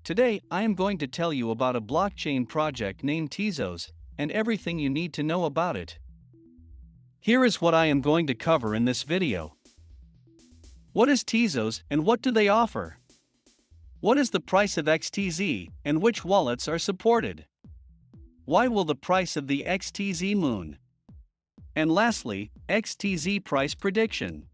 Today, I am going to tell you about a blockchain project named Tezos, and everything you need to know about it. Here is what I am going to cover in this video. What is Tezos and what do they offer? What is the price of XTZ and which wallets are supported? Why will the price of the XTZ moon? And lastly, XTZ price prediction.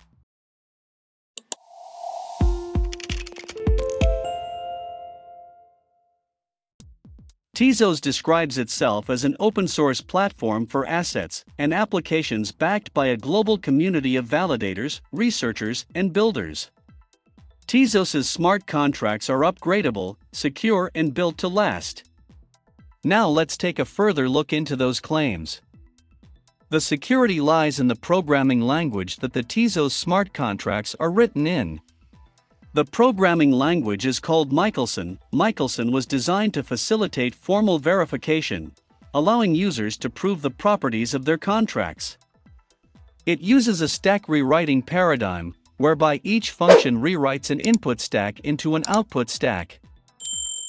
Tezos describes itself as an open-source platform for assets and applications backed by a global community of validators, researchers, and builders. Tezos' smart contracts are upgradeable, secure, and built to last. Now let's take a further look into those claims. The security lies in the programming language that the Tezos smart contracts are written in. The programming language is called Michelson. Michelson was designed to facilitate formal verification, allowing users to prove the properties of their contracts. It uses a stack rewriting paradigm, whereby each function rewrites an input stack into an output stack.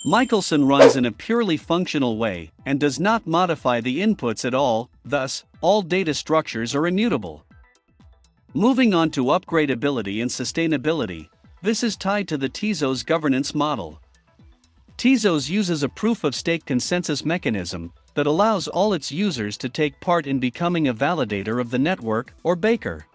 Michelson runs in a purely functional way and does not modify the inputs at all, thus, all data structures are immutable. Moving on to upgradability and sustainability. This is tied to the Tezos governance model. Tezos uses a proof-of-stake consensus mechanism that allows all its users to take part in becoming a validator of the network or baker.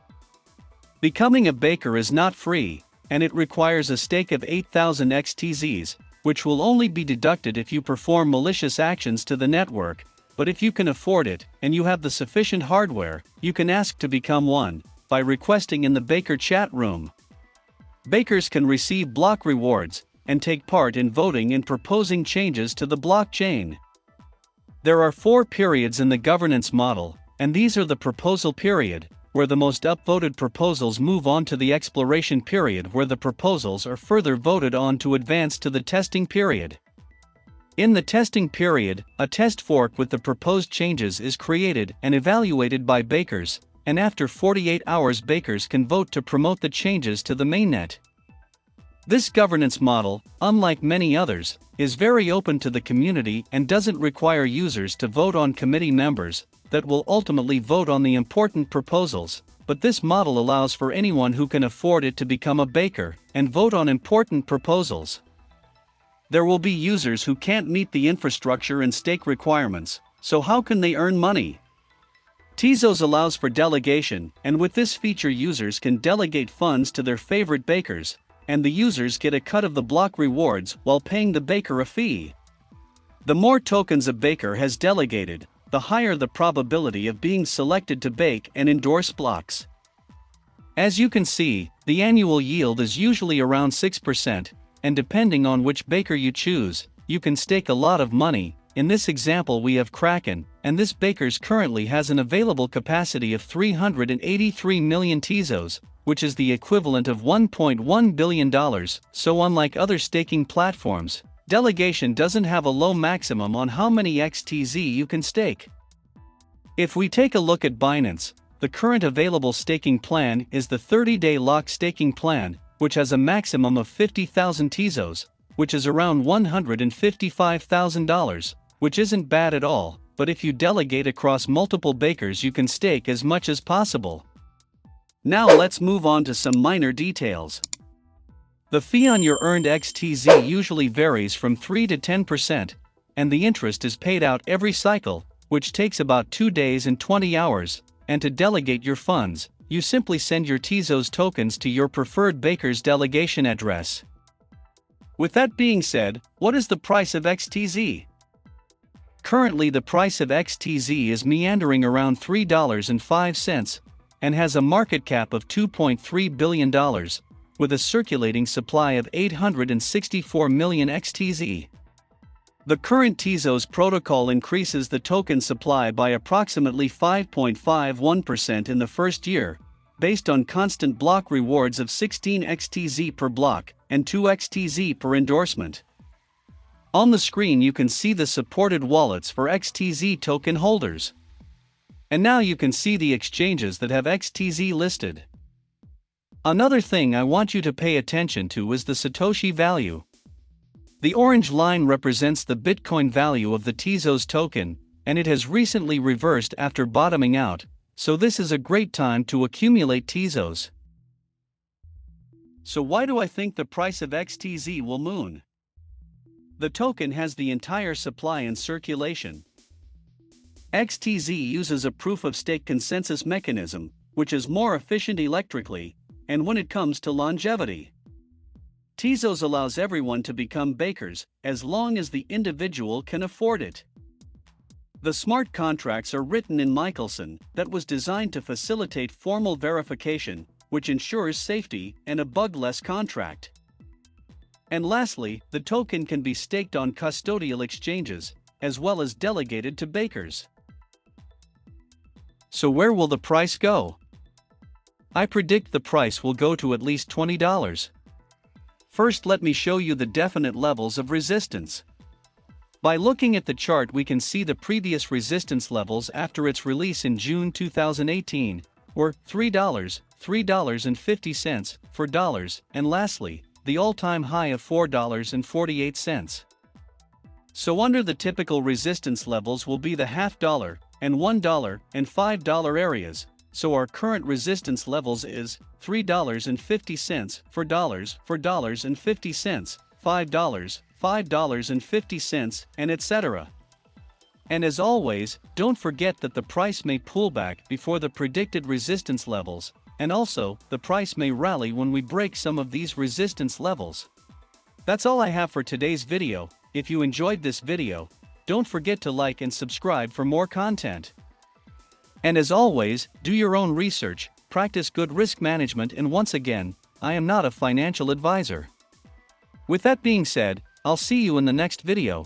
Becoming a baker is not free, and it requires a stake of 8,000 XTZs, which will only be deducted if you perform malicious actions to the network, but if you can afford it and you have the sufficient hardware, you can ask to become one by requesting in the baker chat room. Bakers can receive block rewards and take part in voting and proposing changes to the blockchain. There are 4 periods in the governance model, and these are the proposal period, where the most upvoted proposals move on to the exploration period, where the proposals are further voted on to advance to the testing period. In the testing period, a test fork with the proposed changes is created and evaluated by bakers, and after 48 hours bakers can vote to promote the changes to the mainnet. This governance model, unlike many others, is very open to the community and doesn't require users to vote on committee members that will ultimately vote on the important proposals, but this model allows for anyone who can afford it to become a baker and vote on important proposals. There will be users who can't meet the infrastructure and stake requirements, so how can they earn money? Tezos allows for delegation, and with this feature users can delegate funds to their favorite bakers, and the users get a cut of the block rewards while paying the baker a fee. The more tokens a baker has delegated, the higher the probability of being selected to bake and endorse blocks. As you can see, the annual yield is usually around 6%, and depending on which baker you choose, you can stake a lot of money. In this example we have Kraken, and this baker's currently has an available capacity of 383 million Tezos, which is the equivalent of $1.1 billion, so unlike other staking platforms, delegation doesn't have a low maximum on how many XTZ you can stake. If we take a look at Binance, the current available staking plan is the 30-day lock staking plan, which has a maximum of 50,000 Tezos, which is around $155,000. Which isn't bad at all, but if you delegate across multiple bakers you can stake as much as possible. Now let's move on to some minor details. The fee on your earned XTZ usually varies from 3 to 10%, and the interest is paid out every cycle, which takes about 2 days and 20 hours, and to delegate your funds, you simply send your Tezos tokens to your preferred baker's delegation address. With that being said, what is the price of XTZ? Currently the price of XTZ is meandering around $3.05, and has a market cap of $2.3 billion, with a circulating supply of 864 million XTZ. The current Tezos protocol increases the token supply by approximately 5.51% in the first year, based on constant block rewards of 16 XTZ per block and 2 XTZ per endorsement. On the screen you can see the supported wallets for XTZ token holders. And now you can see the exchanges that have XTZ listed. Another thing I want you to pay attention to is the Satoshi value. The orange line represents the Bitcoin value of the Tezos token, and it has recently reversed after bottoming out, so this is a great time to accumulate Tezos. So why do I think the price of XTZ will moon? The token has the entire supply in circulation. XTZ uses a proof-of-stake consensus mechanism, which is more efficient electrically, and when it comes to longevity. Tezos allows everyone to become bakers, as long as the individual can afford it. The smart contracts are written in Michelson that was designed to facilitate formal verification, which ensures safety and a bug-less contract. And lastly, the token can be staked on custodial exchanges, as well as delegated to bakers. So where will the price go? I predict the price will go to at least $20. First, let me show you the definite levels of resistance. By looking at the chart, we can see the previous resistance levels after its release in June 2018, or $3, $3.50 for dollars, and lastly, the all-time high of $4.48. So under the typical resistance levels will be the $0.50 and $1 and $5 areas, so our current resistance levels is $3.50 for dollars and 50 cents, $5, $5.50, and etc. And as always, don't forget that the price may pull back before the predicted resistance levels, and also, the price may rally when we break some of these resistance levels. That's all I have for today's video. If you enjoyed this video, don't forget to like and subscribe for more content. And as always, do your own research, practice good risk management, and once again, I am not a financial advisor. With that being said, I'll see you in the next video.